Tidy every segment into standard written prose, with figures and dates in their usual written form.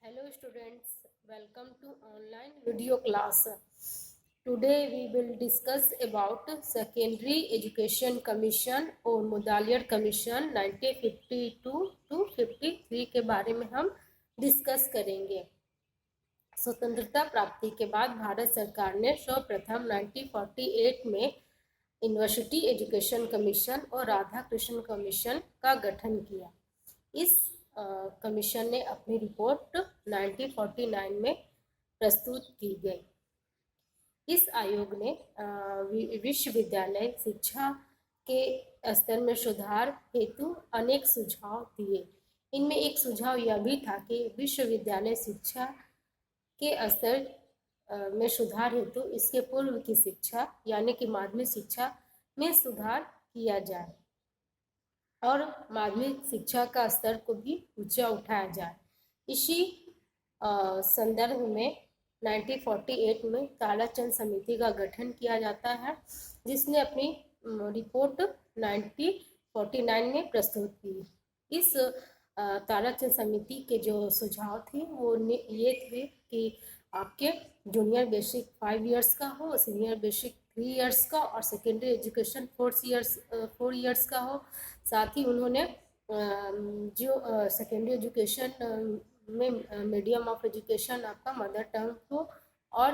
Hello students, welcome to online video class. Today we will discuss about Secondary Education Commission और Mudaliar commission 1952 to 53 के बारे में हम discuss करेंगे। स्वतंत्रता प्राप्ति के बाद भारत सरकार ने सर्वप्रथम 1948 में यूनिवर्सिटी एजुकेशन कमीशन और राधा कृष्ण कमीशन का गठन किया। इस कमीशन ने अपनी रिपोर्ट 1949 में प्रस्तुत की गई। इस आयोग ने विश्वविद्यालय शिक्षा के स्तर में सुधार हेतु अनेक सुझाव दिए। इनमें एक सुझाव यह भी था कि विश्वविद्यालय शिक्षा के स्तर में सुधार हेतु इसके पूर्व की शिक्षा यानी कि माध्यमिक शिक्षा में सुधार किया जाए और माध्यमिक शिक्षा का स्तर को भी ऊंचा उठाया जाए। इसी संदर्भ में 1948 में ताराचंद समिति का गठन किया जाता है, जिसने अपनी रिपोर्ट 1949 में प्रस्तुत की। इस ताराचंद समिति के जो सुझाव थे वो ये थे कि आपके जूनियर बेसिक 5 इयर्स का हो, सीनियर बेसिक 3 इयर्स का और सेकेंडरी एजुकेशन 4 इयर्स का हो। साथ ही उन्होंने जो सेकेंडरी एजुकेशन में मीडियम ऑफ एजुकेशन आपका मदर टंग हो और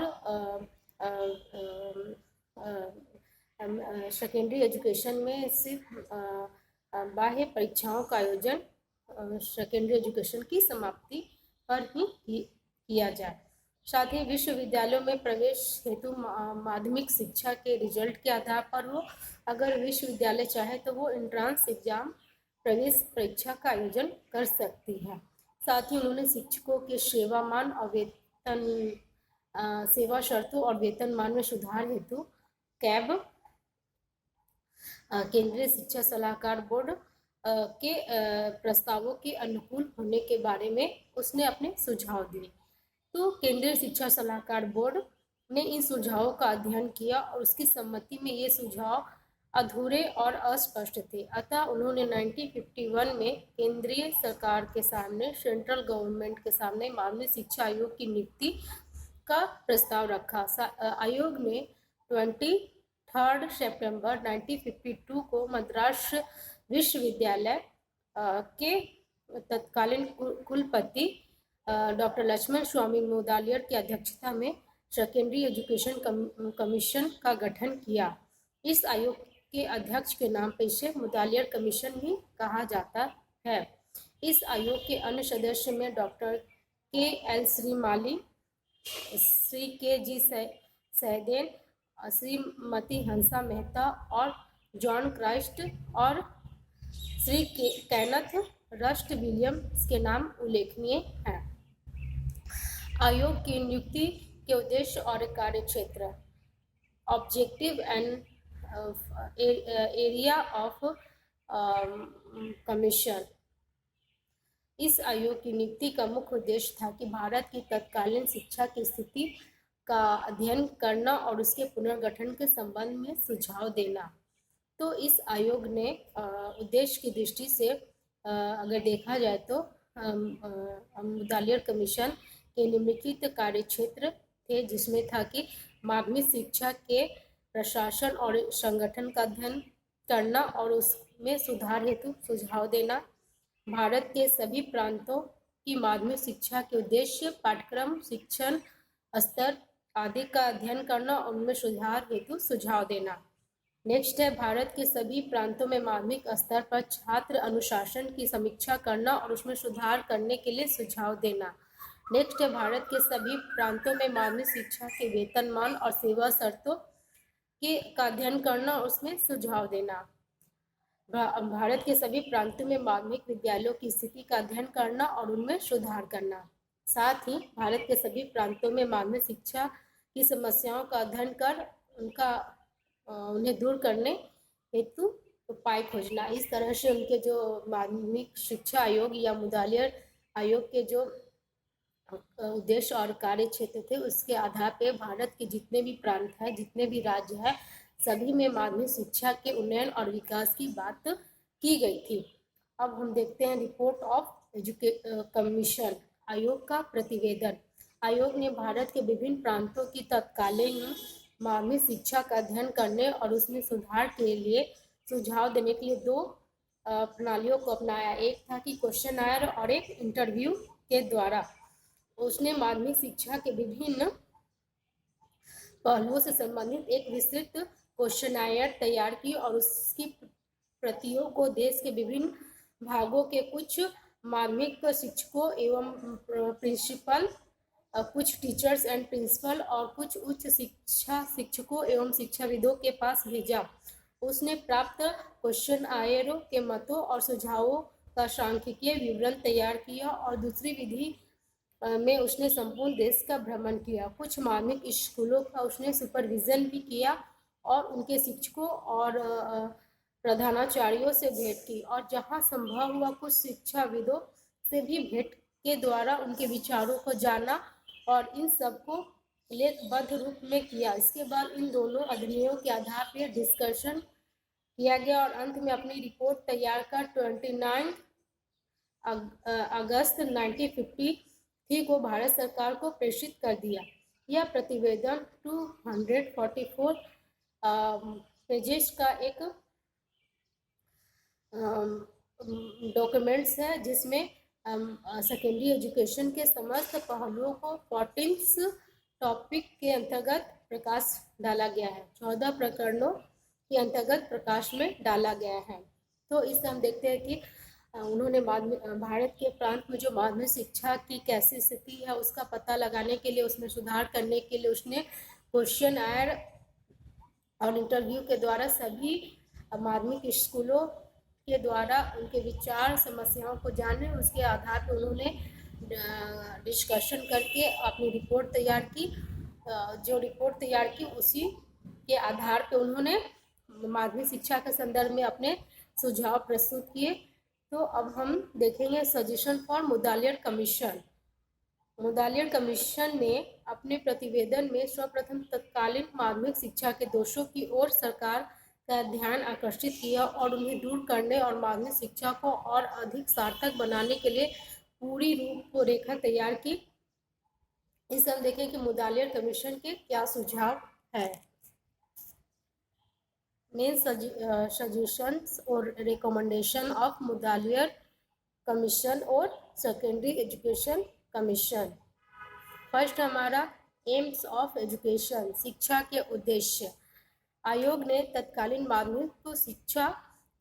सेकेंडरी एजुकेशन में सिर्फ बाह्य परीक्षाओं का आयोजन सेकेंडरी एजुकेशन की समाप्ति पर ही किया जाए। साथ ही विश्वविद्यालयों में प्रवेश हेतु माध्यमिक शिक्षा के रिजल्ट के आधार पर हो। अगर विश्वविद्यालय चाहे तो वो एंट्रांस एग्जाम प्रवेश परीक्षा का आयोजन कर सकती है। साथ ही उन्होंने शिक्षकों के सेवामान और वेतन सेवा शर्तों और वेतनमान में सुधार हेतु कैब केंद्रीय शिक्षा सलाहकार बोर्ड के प्रस्तावों के अनुकूल होने के बारे में उसने अपने सुझाव दिए। तो केंद्रीय शिक्षा सलाहकार बोर्ड ने इन सुझावों का अध्ययन किया और उसकी सम्मति में ये सुझाव अधूरे और अस्पष्ट थे। अतः उन्होंने 1951 में केंद्रीय सरकार के सामने सेंट्रल गवर्नमेंट के सामने माध्यमिक शिक्षा आयोग की नियुक्ति का प्रस्ताव रखा। आयोग ने 23 सितंबर 1952 को मद्रास विश्वविद्यालय के तत्कालीन कुलपति डॉक्टर लक्ष्मण स्वामी मुदालियर की अध्यक्षता में सेकेंडरी एजुकेशन कमीशन का गठन किया। इस आयोग के अध्यक्ष के नाम पर इसे मुदालियर कमीशन भी कहा जाता है। इस आयोग के अन्य सदस्य में doctor K L. Shrimali, Shri K G. Saiyidain, Shrimati Hansa Mehta और जॉन क्राइस्ट और श्री कैनथ रस्ट विलियम्स के नाम उल्लेखनीय हैं। आयोग की नियुक्ति के उद्देश्य और कार्यक्षेत्र, objective and area of commission. इस आयोग की नियुक्ति का मुख्य उद्देश्य था कि भारत की तत्कालीन शिक्षा की स्थिति का अध्ययन करना और उसके पुनर्गठन के संबंध में सुझाव देना। तो इस आयोग ने उद्देश्य की दृष्टि से अगर देखा जाए तो मुदालियर कमीशन के निम्नलिखित कार्यक्षेत्र थे, जिसमें था कि माध्यमिक शिक्षा के प्रशासन और संगठन का अध्ययन करना और उसमें सुधार हेतु सुझाव देना, भारत के सभी प्रांतों की माध्यमिक शिक्षा के उद्देश्य, पाठ्यक्रम, शिक्षण स्तर आदि का अध्ययन करना और उनमें सुधार हेतु सुझाव देना। नेक्स्ट है भारत के सभी प्रांतों में माध्यमिक स्तर पर छात्र अनुशासन की समीक्षा करना और उसमें सुधार करने के लिए सुझाव देना। नेक्स्ट है भारत के सभी प्रांतों में माध्यमिक शिक्षा के वेतनमान और सेवा शर्तों का अध्ययन करना और उसमें सुझाव देना। भारत के सभी प्रांतों में माध्यमिक विद्यालयों की स्थिति का अध्ययन करना और उनमें सुधार करना। साथ ही भारत के सभी प्रांतों में माध्यमिक शिक्षा की समस्याओं का अध्ययन कर उन्हें दूर करने हेतु उपाय खोजना। इस तरह से उनके जो माध्यमिक शिक्षा आयोग या मुदालियर आयोग के जो उद्देश्य और कार्य क्षेत्र थे, उसके आधार पर भारत के जितने भी प्रांत हैं, जितने भी राज्य हैं, सभी में माध्यमिक शिक्षा के उन्नयन और विकास की बात की गई थी। अब हम देखते हैं रिपोर्ट ऑफ कमीशन। आयोग का प्रतिवेदन। आयोग ने भारत के विभिन्न प्रांतों की तत्कालीन माध्यमिक शिक्षा का अध्ययन करने और उसमें सुधार के लिए सुझाव देने के लिए दो प्रणालियों को अपनाया। एक था कि क्वेश्चन आयर और एक इंटरव्यू के द्वारा। उसने माध्यमिक शिक्षा के विभिन्न पहलुओं से संबंधित एक विस्तृत क्वेश्चनायर तैयार की और उसकी प्रतियों को देश के विभिन्न भागों के कुछ माध्यमिक शिक्षकों एवं प्रिंसिपल, कुछ टीचर्स एंड प्रिंसिपल और कुछ उच्च शिक्षा शिक्षकों एवं शिक्षाविदों के पास भेजा। उसने प्राप्त क्वेश्चन आयरों के मतों और सुझावों का सांख्यिकीय विवरण तैयार किया और दूसरी विधि में उसने संपूर्ण देश का भ्रमण किया। कुछ माध्यमिक स्कूलों का उसने सुपरविजन भी किया और उनके शिक्षकों और प्रधानाचार्यों से भेंट की और जहां संभव हुआ कुछ शिक्षाविदों से भी भेंट के द्वारा उनके विचारों को जाना और इन सबको लेखबद्ध रूप में किया। इसके बाद इन दोनों अधिनियमों के आधार पर डिस्कशन किया गया और अंत में अपनी रिपोर्ट तैयार कर 29 अगस्त 1953 को भारत सरकार को प्रेषित कर दिया। यह प्रतिवेदन 244 पेजेस का एक डॉक्यूमेंट्स है जिसमें सेकेंडरी एजुकेशन के समस्त पहलुओं को 14 टॉपिक के अंतर्गत प्रकाश डाला गया है। 14 प्रकरणों के अंतर्गत प्रकाश में डाला गया है। तो इससे हम देखते हैं कि उन्होंने भारत के प्रांत में जो माध्यमिक शिक्षा की कैसी स्थिति है उसका पता लगाने के लिए, उसमें सुधार करने के लिए उसने क्वेश्चन आयर और इंटरव्यू के द्वारा सभी माध्यमिक स्कूलों के द्वारा उनके विचार समस्याओं को जाने, उसके आधार पर उन्होंने डिस्कशन करके अपनी रिपोर्ट तैयार की। जो रिपोर्ट तैयार की उसी के आधार पर उन्होंने माध्यमिक शिक्षा के संदर्भ में अपने सुझाव प्रस्तुत किए। तो अब हम देखेंगे suggestion for Mudaliar commission. Mudaliar commission ने अपने प्रतिवेदन में सर्वप्रथम तत्कालीन माध्यमिक शिक्षा के दोषों की ओर सरकार का ध्यान आकर्षित किया और उन्हें दूर करने और माध्यमिक शिक्षा को और अधिक सार्थक बनाने के लिए पूरी रूपरेखा तैयार की। इस हम देखें कि मुदालियर कमीशन के क्या सुझाव है। मेन सजेशंस और रिकमेंडेशन ऑफ मुदालियर कमीशन और सेकेंडरी एजुकेशन कमीशन। फर्स्ट हमारा एम्स ऑफ एजुकेशन, शिक्षा के उद्देश्य। आयोग ने तत्कालीन माध्यमिक शिक्षा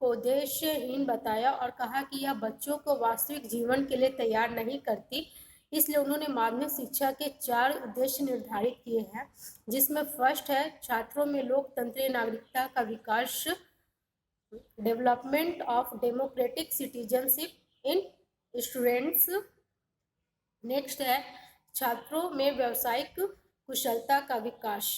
को उद्देश्यहीन बताया और कहा कि यह बच्चों को वास्तविक जीवन के लिए तैयार नहीं करती। इसलिए उन्होंने माध्यमिक शिक्षा के 4 उद्देश्य निर्धारित किए हैं, जिसमें फर्स्ट है छात्रों में लोकतंत्रीय नागरिकता का विकास, development of democratic citizenship in students. Next है छात्रों में व्यावसायिक कुशलता का विकास,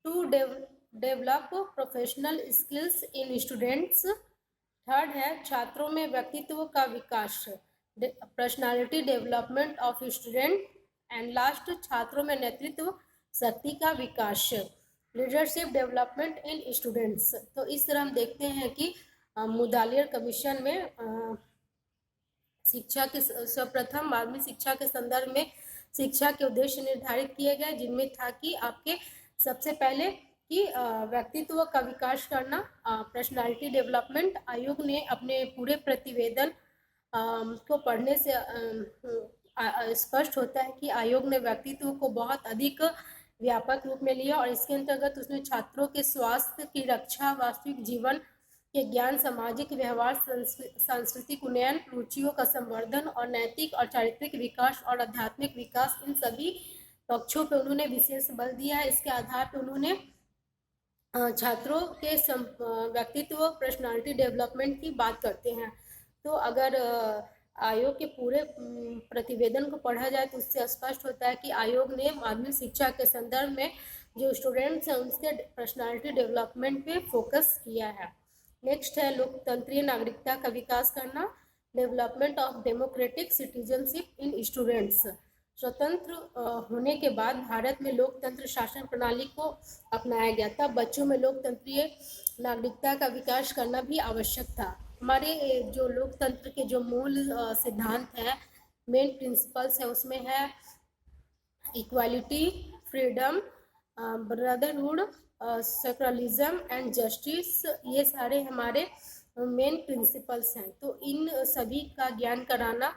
to develop professional skills in students. Third है छात्रों में व्यक्तित्व का विकास, personality development of student. And last छात्रों में नेतृत्व शक्ति का विकास, लीडरशिप डेवलपमेंट इन स्टूडेंट्स। तो इस तरह हम देखते हैं कि मुदालियर कमीशन में शिक्षा के सर्वप्रथम माध्यमिक शिक्षा के संदर्भ में शिक्षा के उद्देश्य निर्धारित किए गए, जिनमें था कि आपके सबसे पहले कि व्यक्तित्व का विकास करना, पर्सनालिटी डेवलपमेंट। आयोग ने अपने पूरे प्रतिवेदन को पढ़ने से स्पष्ट होता है कि आयोग ने व्यक्तित्व को बहुत अधिक व्यापक रूप में लिया और इसके अंतर्गत उसने छात्रों के स्वास्थ्य की रक्षा, वास्तविक जीवन के ज्ञान, सामाजिक व्यवहार, सांस्कृतिक उन्नयन, रुचियों का संवर्धन और नैतिक और चारित्रिक विकास और आध्यात्मिक विकास, इन सभी पक्षों पर उन्होंने विशेष बल दिया है। इसके आधार पर उन्होंने छात्रों के व्यक्तित्व, पर्सनालिटी डेवलपमेंट की बात करते हैं। तो अगर आयोग के पूरे प्रतिवेदन को पढ़ा जाए तो उससे स्पष्ट होता है कि आयोग ने माध्यमिक शिक्षा के संदर्भ में जो स्टूडेंट्स हैं उनके पर्सनालिटी डेवलपमेंट पे फोकस किया है। नेक्स्ट है लोकतंत्रीय नागरिकता का विकास करना, development of democratic citizenship in students. स्वतंत्र होने के बाद भारत में लोकतंत्र शासन प्रणाली को अपनाया गया, तब बच्चों में लोकतंत्रीय नागरिकता का विकास करना भी आवश्यक था। हमारे जो लोकतंत्र के जो मूल सिद्धांत हैं मेन प्रिंसिपल्स है उसमें है equality, freedom, brotherhood, secularism and justice. ये सारे हमारे मेन प्रिंसिपल्स हैं। तो इन सभी का ज्ञान कराना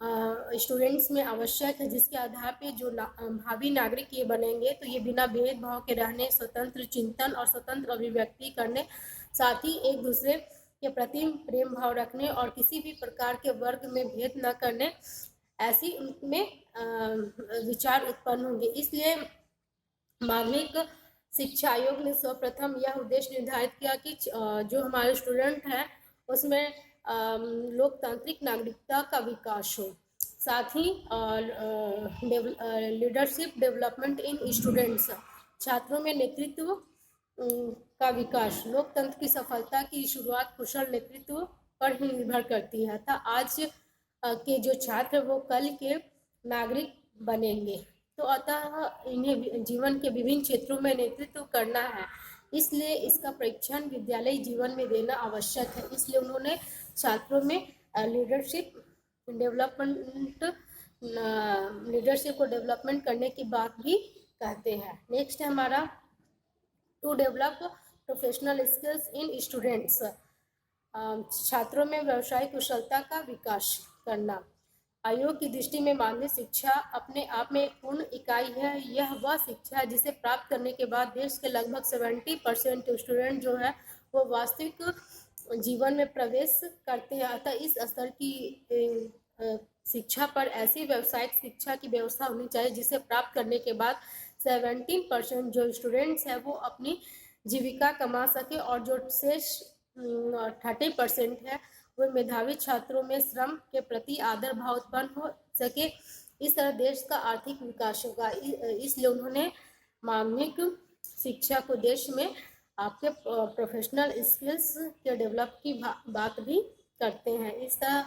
स्टूडेंट्स में आवश्यक है, जिसके आधार पे जो भावी नागरिक ये बनेंगे तो ये बिना भेदभाव के रहने, स्वतंत्र चिंतन और स्वतंत्र अभिव्यक्ति करने, साथ ही एक दूसरे के प्रति प्रेम भाव रखने और किसी भी प्रकार के वर्ग में भेद न करने, ऐसी उनमें विचार उत्पन्न होंगे। इसलिए माध्यमिक शिक्षा आयोग ने सर्वप्रथम यह उद्देश्य निर्धारित किया कि जो हमारे स्टूडेंट हैं उसमें लोकतांत्रिक नागरिकता का विकास हो, साथ ही लीडरशिप डेवलपमेंट इन स्टूडेंट्स, छात्रों में नेतृत्व का विकास। लोकतंत्र की सफलता की शुरुआत कुशल नेतृत्व पर ही निर्भर करती है। अतः आज के जो छात्र वो कल के नागरिक बनेंगे, तो अतः इन्हें जीवन के विभिन्न क्षेत्रों में नेतृत्व करना है, इसलिए इसका परीक्षण विद्यालय जीवन में देना आवश्यक है। इसलिए उन्होंने छात्रों में लीडरशिप को डेवलपमेंट करने की बात भी कहते हैं। नेक्स्ट है हमारा to develop professional skills in students, छात्रों में व्यावसायिक कुशलता का विकास करना। आयोग की दृष्टि में माध्यमिक शिक्षा अपने आप में एक पूर्ण इकाई है। यह वह शिक्षा है जिसे प्राप्त करने के बाद देश के लगभग 70% स्टूडेंट जो है वो वास्तविक जीवन में प्रवेश करते हैं। अतः इस स्तर की शिक्षा पर ऐसी व्यावसायिक शिक्षा की व्यवस्था होनी चाहिए जिसे प्राप्त करने के बाद 17% जो स्टूडेंट्स हैं वो अपनी जीविका कमा सके और जो शेष 30% है वो मेधावी छात्रों में श्रम के प्रति आदर भाव उत्पन्न हो सके। इस तरह देश का आर्थिक विकास होगा। इसलिए उन्होंने माध्यमिक शिक्षा को देश में आपके प्रोफेशनल स्किल्स के डेवलप की बात भी करते हैं। इस तरह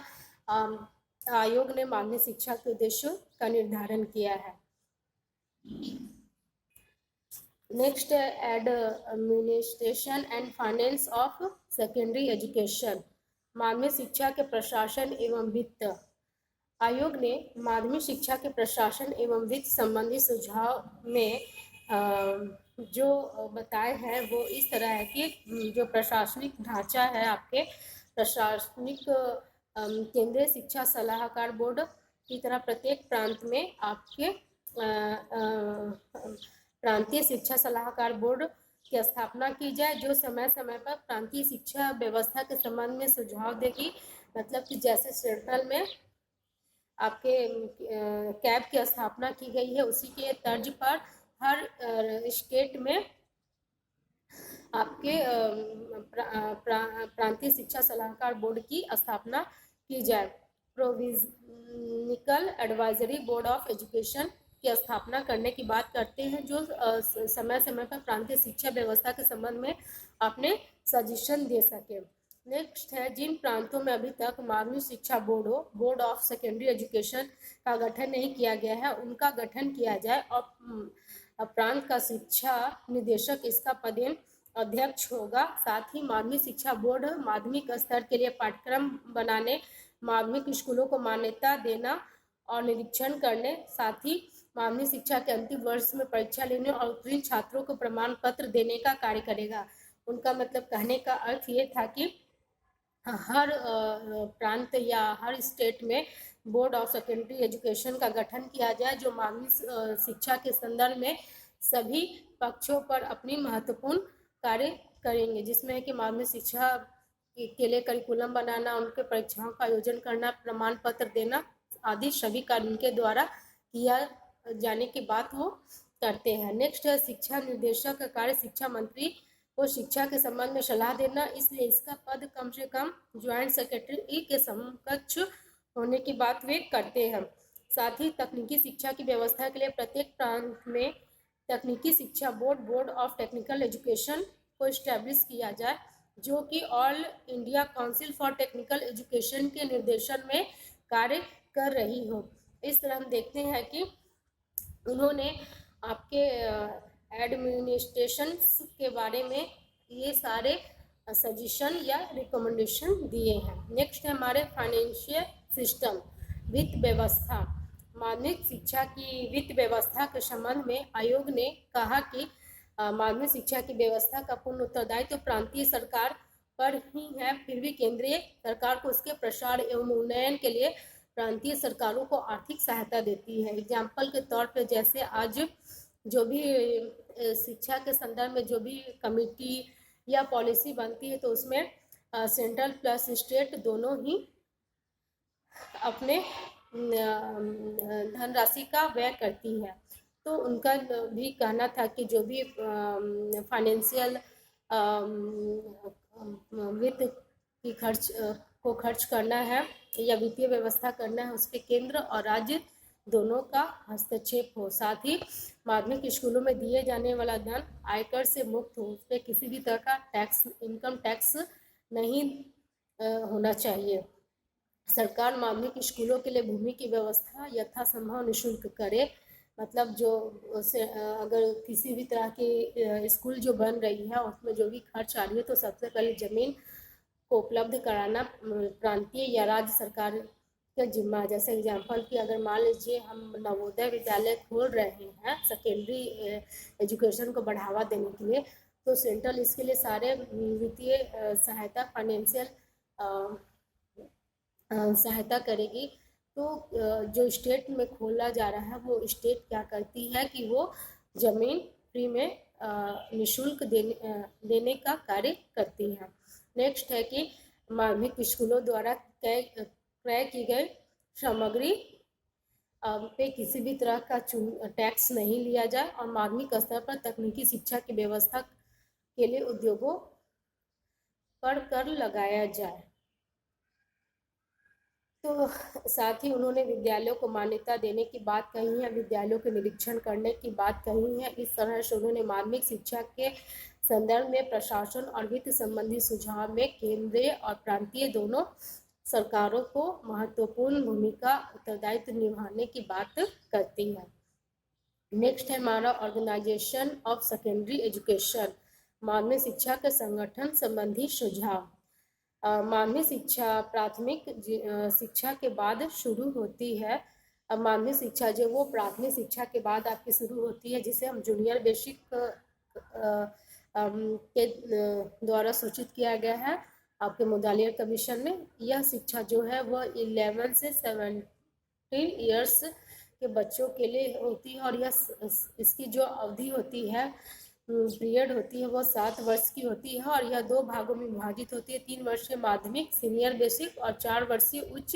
आयोग ने माध्यमिक शिक्षा के उद्देश्यों का निर्धारण किया है। Next administration and finance of secondary education, माध्यमिक शिक्षा के प्रशासन एवं वित्त। आयोग ने माध्यमिक शिक्षा के प्रशासन एवं वित्त संबंधी सुझाव में जो बताए हैं वो इस तरह है कि जो प्रशासनिक ढांचा है आपके प्रशासनिक केंद्रीय शिक्षा सलाहकार बोर्ड की तरह प्रत्येक प्रांत में आपके प्रांतीय शिक्षा सलाहकार बोर्ड की स्थापना की जाए, जो समय समय पर प्रांतीय शिक्षा व्यवस्था के संबंध में सुझाव देगी। मतलब कि जैसे सेंट्रल में आपके कैब की स्थापना की गई है, उसी के तर्ज पर हर स्टेट में आपके प्रांतीय शिक्षा सलाहकार बोर्ड की स्थापना की जाए। Provisional advisory board of education की स्थापना करने की बात करते हैं, जो समय समय पर प्रांतीय शिक्षा व्यवस्था के संबंध में आपने सजेशन दे सके। नेक्स्ट है जिन प्रांतों में अभी तक माध्यमिक शिक्षा बोर्ड हो, बोर्ड ऑफ सेकेंडरी एजुकेशन का गठन नहीं किया गया है, उनका गठन किया जाए और प्रांत का शिक्षा निदेशक इसका पदेन अध्यक्ष होगा। साथ ही माध्यमिक शिक्षा बोर्ड माध्यमिक स्तर के लिए पाठ्यक्रम बनाने, माध्यमिक स्कूलों को मान्यता देना और निरीक्षण करने, साथ ही माध्यमिक शिक्षा के अंतिम वर्ष में परीक्षा लेने और उत्तीर्ण छात्रों को प्रमाण पत्र देने का कार्य करेगा। उनका मतलब कहने का अर्थ ये था कि हर प्रांत या हर स्टेट में बोर्ड ऑफ सेकेंडरी एजुकेशन का गठन किया जाए, जो माध्यमिक शिक्षा के संदर्भ में सभी पक्षों पर अपनी महत्वपूर्ण कार्य करेंगे, जिसमें है कि माध्यमिक शिक्षा के लिए करिकुलम बनाना, उनके परीक्षाओं का आयोजन करना, प्रमाण पत्र देना आदि सभी कार्य उनके द्वारा किया जाने की बात वो करते हैं। नेक्स्ट है शिक्षा निर्देशक का कार्य शिक्षा मंत्री को शिक्षा के संबंध में सलाह देना, इसलिए इसका पद कम से कम ज्वाइंट सेक्रेटरी के समकक्ष होने की बात वे करते हैं। साथ ही तकनीकी शिक्षा की व्यवस्था के लिए प्रत्येक प्रांत में तकनीकी शिक्षा board, board of technical education को इस्टेब्लिश किया जाए, जो कि all India council for technical education के निर्देशन में कार्य कर रही हो। इस तरह हम देखते हैं कि उन्होंने आपके एडमिनिस्ट्रेशंस के बारे में ये सारे सजेशन या रिकमेंडेशन दिए हैं। नेक्स्ट है हमारे फाइनेंशियल सिस्टम, वित्त व्यवस्था। माध्यमिक शिक्षा की वित्त व्यवस्था के संबंध में आयोग ने कहा कि माध्यमिक शिक्षा की व्यवस्था का पूर्ण उत्तरदायित्व तो प्रांतीय सरकार पर ही है, फिर भी केंद्रीय सरकार को उसके प्रसार एवं उन्नयन के लिए प्रांतीय सरकारों को आर्थिक सहायता देती है। एग्जाम्पल के तौर पर जैसे आज जो भी शिक्षा के संदर्भ में जो भी कमिटी या पॉलिसी बनती है तो उसमें सेंट्रल प्लस स्टेट दोनों ही अपने धनराशि का व्यय करती है। तो उनका भी कहना था कि जो भी फाइनेंशियल वित्त की खर्च करना है या वित्तीय व्यवस्था करना है, उस पर केंद्र और राज्य दोनों का हस्तक्षेप हो। साथ ही माध्यमिक स्कूलों में दिए जाने वाला धन आयकर से मुक्त हो, उस पर किसी भी तरह का टैक्स, इनकम टैक्स नहीं होना चाहिए। सरकार माध्यमिक स्कूलों के लिए भूमि की व्यवस्था यथासंभव निःशुल्क करे। मतलब जो अगर किसी भी तरह की स्कूल जो बन रही है उसमें जो भी खर्च आ रही है तो सबसे पहले जमीन को उपलब्ध कराना प्रांतीय या राज्य सरकार का जिम्मा। जैसे एग्जाम्पल कि अगर मान लीजिए हम नवोदय विद्यालय खोल रहे हैं सेकेंडरी एजुकेशन को बढ़ावा देने के लिए, तो सेंट्रल इसके लिए सारे वित्तीय सहायता, फाइनेंशियल सहायता करेगी। तो जो स्टेट में खोला जा रहा है वो स्टेट क्या करती है कि वो जमीन फ्री में निःशुल्क देने का कार्य करती है। नेक्स्ट है कि माध्यमिक स्कूलों द्वारा क्रय की गई सामग्री पे किसी भी तरह का टैक्स नहीं लिया जाए और माध्यमिक स्तर पर तकनीकी शिक्षा की व्यवस्था के लिए उद्योगों पर कर लगाया जाए। तो साथ ही उन्होंने विद्यालयों को मान्यता देने की बात कही है, विद्यालयों के निरीक्षण करने की बात कही है। इस तरह से उन्होंने माध्यमिक शिक्षा के संदर्भ में प्रशासन और वित्त संबंधी सुझाव में केंद्रीय और प्रांतीय दोनों सरकारों को महत्वपूर्ण भूमिका उत्तरदायित्व निभाने की बात करती है। नेक्स्ट है हमारा ऑर्गेनाइजेशन ऑफ सेकेंडरी एजुकेशन, माध्यमिक शिक्षा के संगठन संबंधी सुझाव। माध्यमिक शिक्षा प्राथमिक शिक्षा के बाद शुरू होती है। माध्यमिक शिक्षा जो वो प्राथमिक शिक्षा के बाद आपकी शुरू होती है, जिसे हम जूनियर बेसिक के द्वारा सूचित किया गया है आपके मुदालियर कमीशन में। यह शिक्षा जो है वह 11 से 17 ईयर्स के बच्चों के लिए होती है और यह इसकी जो अवधि होती है, पीरियड होती है, वो 7 वर्ष की होती है और यह 2 भागों में विभाजित होती है, 3 वर्षीय माध्यमिक सीनियर बेसिक और 4 वर्षीय उच्च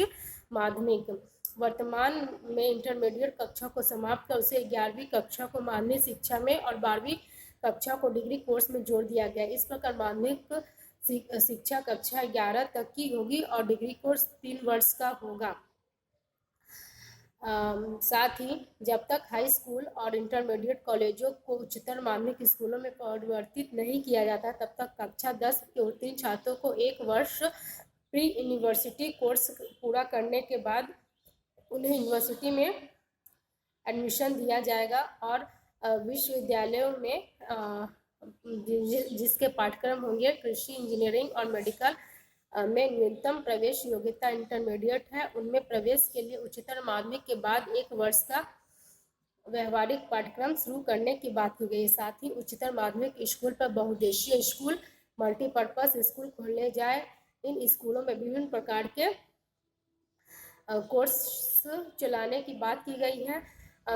माध्यमिक। वर्तमान में इंटरमीडिएट कक्षा को समाप्त कर उसे 11वीं कक्षा को माध्यमिक शिक्षा में और 12वीं कक्षा को डिग्री कोर्स में जोड़ दिया गया। इस प्रकार माध्यमिक शिक्षा कक्षा 11 तक की होगी और डिग्री कोर्स 3 वर्ष का होगा। साथ ही जब तक हाई स्कूल और इंटरमीडिएट कॉलेजों को उच्चतर माध्यमिक स्कूलों में परिवर्तित नहीं किया जाता, तब तक कक्षा 10 के उत्तीर्ण छात्रों को 1 वर्ष प्री यूनिवर्सिटी कोर्स पूरा करने के बाद उन्हें यूनिवर्सिटी में एडमिशन दिया जाएगा और विश्वविद्यालयों में जिसके पाठ्यक्रम होंगे कृषि, इंजीनियरिंग और मेडिकल में न्यूनतम प्रवेश योग्यता इंटरमीडिएट है, उनमें प्रवेश के लिए उच्चतर माध्यमिक के बाद 1 वर्ष का व्यवहारिक पाठ्यक्रम शुरू करने की बात की गई। साथ ही उच्चतर माध्यमिक स्कूल पर बहुउद्देशीय स्कूल, मल्टीपर्पज स्कूल खोले जाए। इन स्कूलों में विभिन्न प्रकार के कोर्स चलाने की बात की गई है।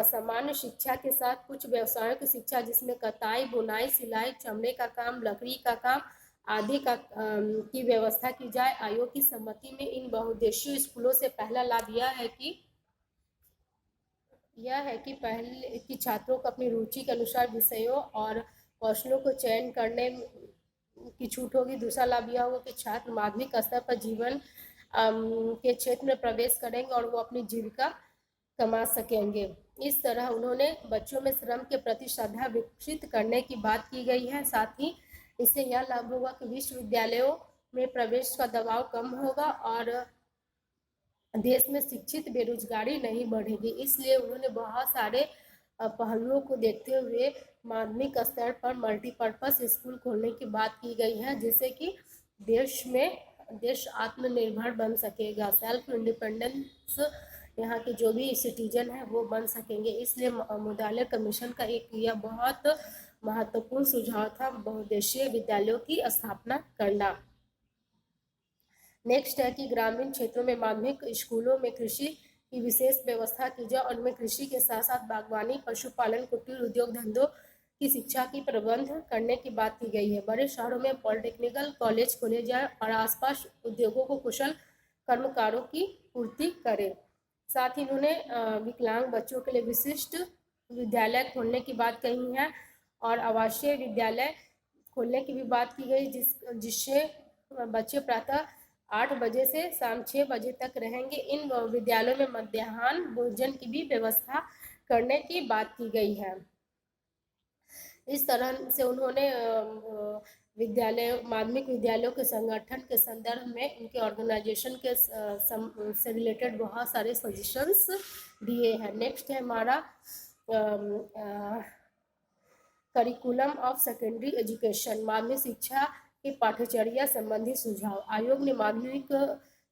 सामान्य शिक्षा के साथ कुछ व्यवसायों की शिक्षा जिसमें कताई, बुनाई, सिलाई, चमड़े का काम, लकड़ी का काम आदि का की व्यवस्था की जाए। आयोग की सम्मति में इन बहुउद्देशीय स्कूलों से पहला लाभ यह है कि पहले कि छात्रों को अपनी रुचि के अनुसार विषयों और कौशलों को चयन करने की छूट होगी। दूसरा लाभ यह होगा कि छात्र माध्यमिक स्तर पर जीवन के क्षेत्र में प्रवेश करेंगे और वो अपनी जीविका कमा सकेंगे। इस तरह उन्होंने बच्चों में श्रम के प्रति श्रद्धा विकसित करने की बात की गई है। साथ ही इससे यह लाभ होगा कि विश्वविद्यालयों में प्रवेश का दबाव कम होगा और देश में शिक्षित बेरोजगारी नहीं बढ़ेगी। इसलिए उन्होंने बहुत सारे पहलुओं को देखते हुए माध्यमिक स्तर पर मल्टीपर्पज स्कूल खोलने की बात की गई है, जिससे कि देश आत्मनिर्भर बन सकेगा, सेल्फ इंडिपेंडेंस यहाँ के जो भी सिटीजन है वो बन सकेंगे। इसलिए मुदालियर कमीशन का एक यह बहुत महत्वपूर्ण सुझाव था बहुउद्देशीय विद्यालयों की स्थापना करना। नेक्स्ट है कि ग्रामीण क्षेत्रों में माध्यमिक स्कूलों में कृषि की विशेष व्यवस्था की जाए और उनमें कृषि के साथ साथ बागवानी, पशुपालन, कुटीर उद्योग धंधों की शिक्षा की प्रबंध करने की बात की गई है। बड़े शहरों में पॉलिटेक्निकल कॉलेज खोले जाए और आसपास उद्योगों को कुशल कर्मकारों की पूर्ति करें। साथ ही इन्होंने विकलांग बच्चों के लिए विशिष्ट विद्यालय खोलने की बात कही है और आवासीय विद्यालय खोलने की भी बात की गई, जिससे बच्चे प्रातः 8 बजे से शाम 6 बजे तक रहेंगे। इन विद्यालयों में मध्याह्न भोजन की भी व्यवस्था करने की बात की गई है। इस तरह से उन्होंने माध्यमिक विद्यालयों के संगठन के संदर्भ में उनके ऑर्गेनाइजेशन के से रिलेटेड बहुत सारे सजेशंस दिए हैं। नेक्स्ट है हमारा करिकुलम ऑफ सेकेंडरी एजुकेशन, माध्यमिक शिक्षा की पाठ्यचर्या संबंधी सुझाव। आयोग ने माध्यमिक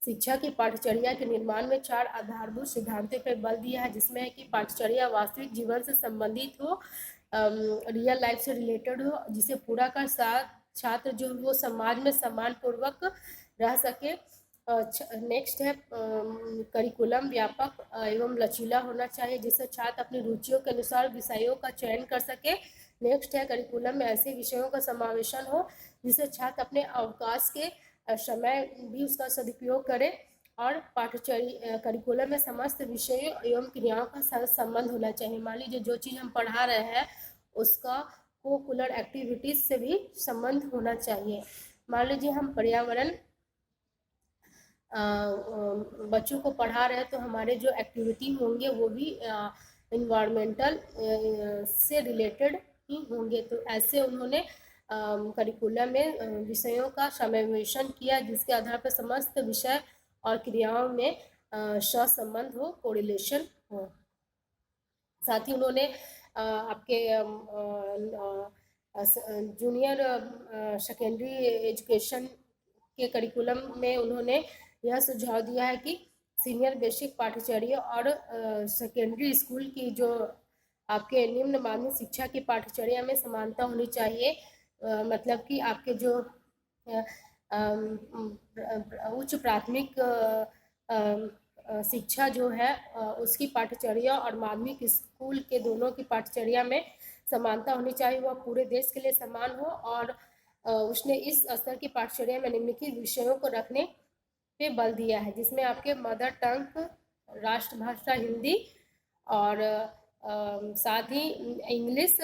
शिक्षा की पाठ्यचर्या के निर्माण में 4 आधारभूत सिद्धांतों पर बल दिया है, जिसमें है कि पाठ्यचर्या वास्तविक जीवन से संबंधित हो, रियल लाइफ से रिलेटेड हो, जिसे पूरा कर साथ छात्र जो वो समाज में सम्मान पूर्वक रह सके। नेक्स्ट है करिकुलम व्यापक एवं लचीला होना चाहिए, जिससे छात्र अपनी रुचियों के अनुसार विषयों का चयन कर सके। नेक्स्ट है करिकुलम में ऐसे विषयों का समावेशन हो जिससे छात्र अपने अवकाश के समय भी उसका सदुपयोग करे और पाठ्यचर्या करिकुलम में समस्त विषयों एवं क्रियाओं का संबंध होना चाहिए। मान लीजिए जो चीज़ हम पढ़ा रहे हैं उसका कोकुलर एक्टिविटीज से भी संबंध होना चाहिए। मान लीजिए हम पर्यावरण बच्चों को पढ़ा रहे हैं तो हमारे जो एक्टिविटी होंगे वो भी इन्वायरमेंटल से रिलेटेड ही होंगे। तो ऐसे उन्होंने करिकुलम में विषयों का समावेशन किया, जिसके आधार पर समस्त विषय और क्रियाओं में सहसंबंध हो, कोरिलेशन हो। साथ ही उन्होंने आपके जूनियर सेकेंडरी एजुकेशन के करिकुलम में उन्होंने यह सुझाव दिया है कि सीनियर बेसिक पाठ्यचर्या और सेकेंडरी स्कूल की जो आपके निम्न माध्यमिक शिक्षा की पाठ्यचर्या में समानता होनी चाहिए। मतलब कि आपके जो उच्च प्राथमिक शिक्षा जो है उसकी पाठ्यचर्या और माध्यमिक स्कूल के दोनों की पाठ्यचर्या में समानता होनी चाहिए, वह पूरे देश के लिए समान हो। और उसने इस स्तर की पाठ्यचर्या में निम्नलिखित विषयों को रखने पे बल दिया है, जिसमें आपके मदर टंग राष्ट्रभाषा हिंदी और साथ ही English,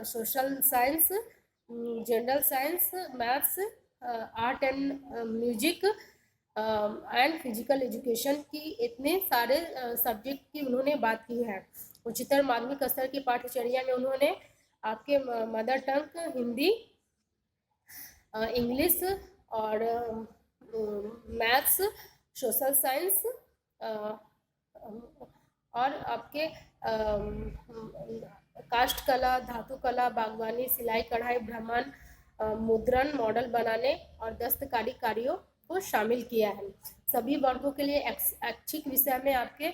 social science, general science, maths, art and music and physical education की इतने सारे सब्जेक्ट की उन्होंने बात की है। उच्चतर माध्यमिक स्तर की पाठ्यचर्या में उन्होंने आपके मदर टंग हिंदी, इंग्लिश और मैथ्स, सोशल साइंस और आपके काष्ठ कला, धातु कला, बागवानी, सिलाई कढ़ाई, भ्रमण, मुद्रण, मॉडल बनाने और दस्तकारी कार्यों को शामिल किया है। सभी वर्गों के लिए ऐच्छिक विषय में आपके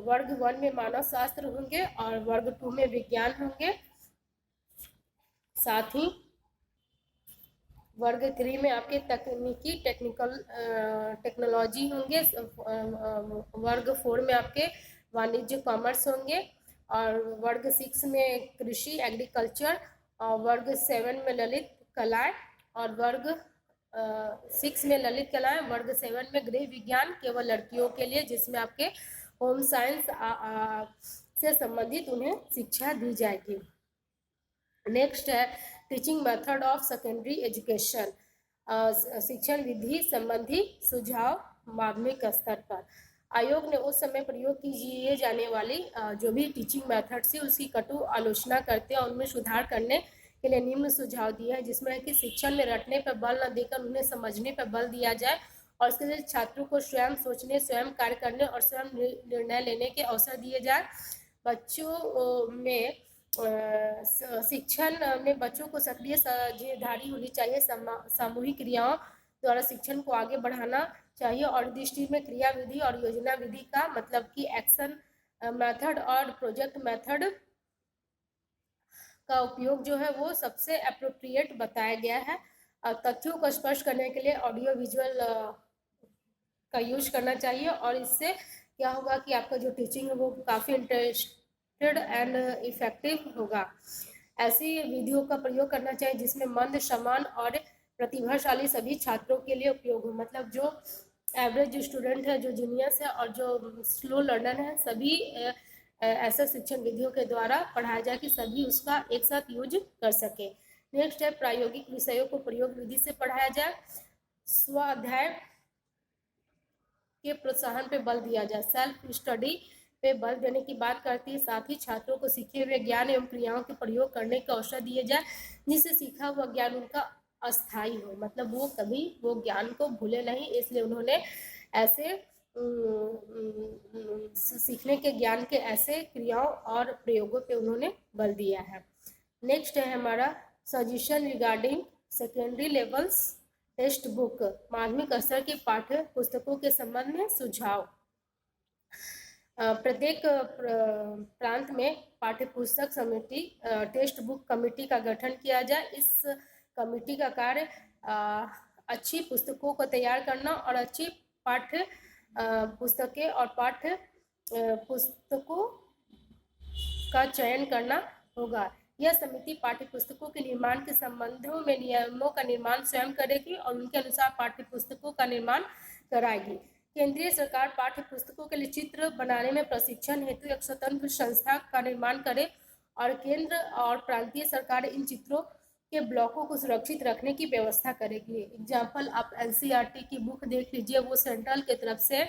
वर्ग 1 में मानव शास्त्र होंगे और वर्ग 2 में विज्ञान होंगे। साथ ही वर्ग 3 में आपके टेक्नोलॉजी होंगे। वर्ग 4 में आपके वाणिज्य कॉमर्स होंगे और वर्ग 6 में कृषि एग्रीकल्चर और वर्ग 7 में ललित कलाएं और वर्ग 6 में ललित कलाएं, वर्ग 7 में गृह विज्ञान केवल लड़कियों के लिए, जिसमें आपके होम साइंस से संबंधित उन्हें शिक्षा दी जाएगी। नेक्स्ट है teaching method of secondary education, शिक्षण विधि संबंधी सुझाव माध्यमिक स्तर पर। आयोग ने उस समय प्रयोग किए जाने वाली जो भी टीचिंग मेथड से उसकी कटु आलोचना करते हैं और उनमें सुधार करने के लिए निम्न सुझाव दिया है, जिसमें है कि शिक्षण में रटने पर बल न देकर उन्हें समझने पर बल दिया जाए और इसके लिए छात्रों को स्वयं सोचने, स्वयं कार्य करने और स्वयं निर्णय लेने के अवसर दिए जाए। बच्चों में शिक्षण में बच्चों को सक्रिय साझेदारी होनी चाहिए, सामूहिक क्रियाओं द्वारा शिक्षण को आगे बढ़ाना चाहिए। और दृष्टि में क्रिया विधि और योजना विधि का मतलब कि एक्शन मेथड और प्रोजेक्ट मेथड का उपयोग जो है वो सबसे अप्रोप्रिएट बताया गया है। तथ्यों को स्पष्ट करने के लिए ऑडियो विजुअल का यूज करना चाहिए और इससे क्या होगा कि आपका जो टीचिंग है वो काफ़ी इंटरेस्टेड एंड इफेक्टिव होगा। ऐसी विधियों का प्रयोग करना चाहिए जिसमें मंद, समान और प्रतिभाशाली सभी छात्रों के लिए उपयोग हो। मतलब जो एवरेज जो स्टूडेंट है, जो जूनियर्स है और जो स्लो लर्नर है, सभी ऐसे शिक्षण विधियों के द्वारा पढ़ाया जाए कि सभी उसका एक साथ यूज कर सके। नेक्स्ट है प्रायोगिक विषयों को प्रयोग विधि से पढ़ाया जाए। स्वाध्याय के प्रोत्साहन पे बल दिया जाए। सेल्फ स्टडी पे बल देने की बात करती है। साथ ही छात्रों को सीखे हुए ज्ञान एवं क्रियाओं के प्रयोग करने का अवसर दिए जाए जिससे सीखा हुआ ज्ञान उनका अस्थायी हो, मतलब वो कभी वो ज्ञान को भूले नहीं। इसलिए उन्होंने ऐसे सीखने के ज्ञान के ऐसे क्रियाओं और प्रयोगों पे उन्होंने बल दिया है। नेक्स्ट है हमारा suggestion regarding secondary levels text book. माध्यमिक स्तर की पाठ्य पुस्तकों के संबंध में सुझाव। प्रत्येक प्रांत में पाठ्य पुस्तक समिति टेक्स्ट बुक कमेटी का गठन किया जाए। इस कमेटी का कार्य अच्छी पुस्तकों को तैयार करना और अच्छी पाठ्य पुस्तकें और पाठ्य पुस्तकों का चयन करना होगा। यह समिति पाठ्य पुस्तकों के निर्माण के संबंधों में नियमों का निर्माण स्वयं करेगी और उनके अनुसार पाठ्य पुस्तकों का निर्माण कराएगी। केंद्रीय सरकार पाठ्य पुस्तकों के लिए चित्र बनाने में प्रशिक्षण हेतु एक स्वतंत्र संस्था का निर्माण करे और केंद्र और प्रांतीय सरकार इन चित्रों के ब्लॉकों को सुरक्षित रखने की व्यवस्था करेगी। एग्जाम्पल आप एनसीईआरटी की बुक देख लीजिए, वो सेंट्रल की तरफ से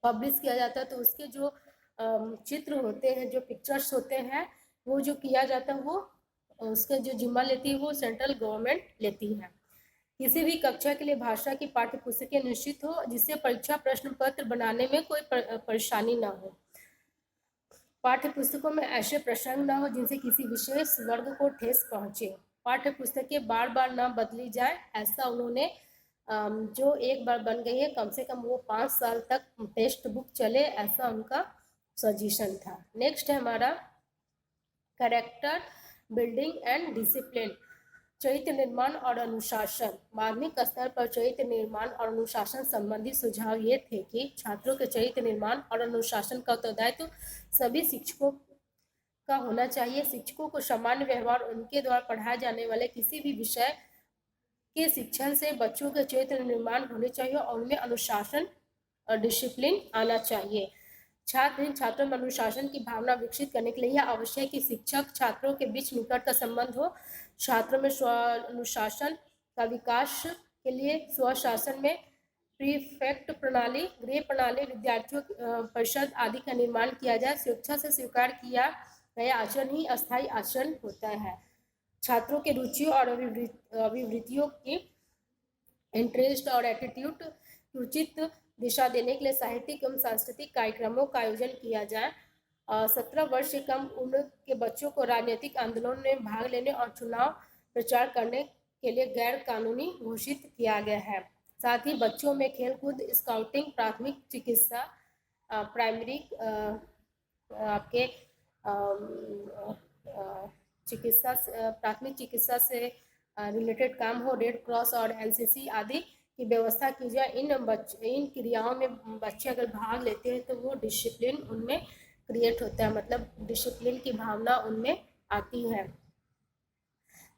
पब्लिश किया जाता है, तो उसके जो चित्र होते हैं, जो पिक्चर्स होते हैं, वो जो किया जाता है वो उसका जो जिम्मा लेती है वो सेंट्रल गवर्नमेंट लेती है। किसी भी कक्षा के लिए भाषा की पाठ्य पुस्तकें निश्चित हो जिससे परीक्षा प्रश्न पत्र बनाने में कोई परेशानी न हो। पाठ्य पुस्तकों में ऐसे प्रसंग न हो जिनसे किसी विशेष वर्ग को ठेस पहुंचे। पाठ्य पुस्तकें बार बार न बदली जाए, ऐसा उन्होंने जो एक बार बन गई है कम से कम वो 5 साल तक टेक्स्ट बुक चले, ऐसा उनका सजेशन था। नेक्स्ट है हमारा कैरेक्टर बिल्डिंग एंड डिसिप्लिन, चरित्र निर्माण और अनुशासन। माध्यमिक स्तर पर चरित्र निर्माण और अनुशासन संबंधी सुझाव ये थे कि छात्रों के चरित्र निर्माण और अनुशासन का उत्तरदायित्व सभी शिक्षकों का होना चाहिए। शिक्षकों को सामान्य व्यवहार, उनके द्वारा पढ़ाए जाने वाले किसी भी विषय के शिक्षण से बच्चों के चरित्र निर्माण होने चाहिए और उनमें अनुशासन और डिसिप्लिन आना चाहिए। छात्रों में अनुशासन की भावना विकसित करने के लिए यह आवश्यक है कि शिक्षक छात्रों के बीच निकट का संबंध हो। छात्रों में स्व अनुशासन का विकास के लिए स्वशासन में प्रीफेक्ट प्रणाली, गृह प्रणाली, विद्यार्थियों परिषद आदि का निर्माण किया जाए। स्वेच्छा से स्वीकार किया गया आचरण ही अस्थायी आचरण होता है। छात्रों के रुचियों और अभिवृत्तियों की इंटरेस्ट और एटीट्यूड की उचित दिशा देने के लिए साहित्यिक एवं सांस्कृतिक कार्यक्रमों का आयोजन किया जाए। 17 वर्ष से कम उम्र के बच्चों को राजनीतिक आंदोलन में भाग लेने और चुनाव प्रचार करने के लिए गैर कानूनी घोषित किया गया है। साथ ही बच्चों में खेलकूद, स्काउटिंग, प्राथमिक चिकित्सा, प्राइमरी आपके चिकित्सा, प्राथमिक चिकित्सा से रिलेटेड काम हो, रेड क्रॉस और एनसीसी आदि की व्यवस्था की जाए। इन क्रियाओं में बच्चे अगर भाग लेते हैं तो वो डिसिप्लिन उनमें क्रिएट होता है, मतलब डिसिप्लिन की भावना उनमें आती है।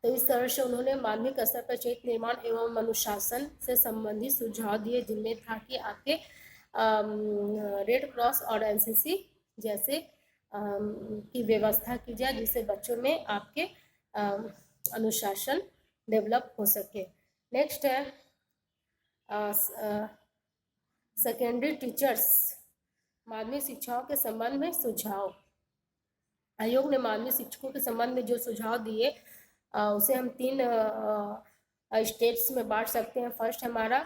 तो इस तरह से उन्होंने माध्यमिक स्तर पर चरित्र निर्माण एवं अनुशासन से संबंधित सुझाव दिए, जिनमें था कि आपके रेड क्रॉस और एनसीसी जैसे की व्यवस्था की जाए जिससे बच्चों में आपके अनुशासन डेवलप हो सके। नेक्स्ट है सेकेंडरी टीचर्स, माध्यमिक शिक्षाओं के संबंध में सुझाव। आयोग ने माध्यमिक शिक्षकों के संबंध में जो सुझाव दिए उसे हम 3 स्टेप्स में बांट सकते हैं। फर्स्ट हमारा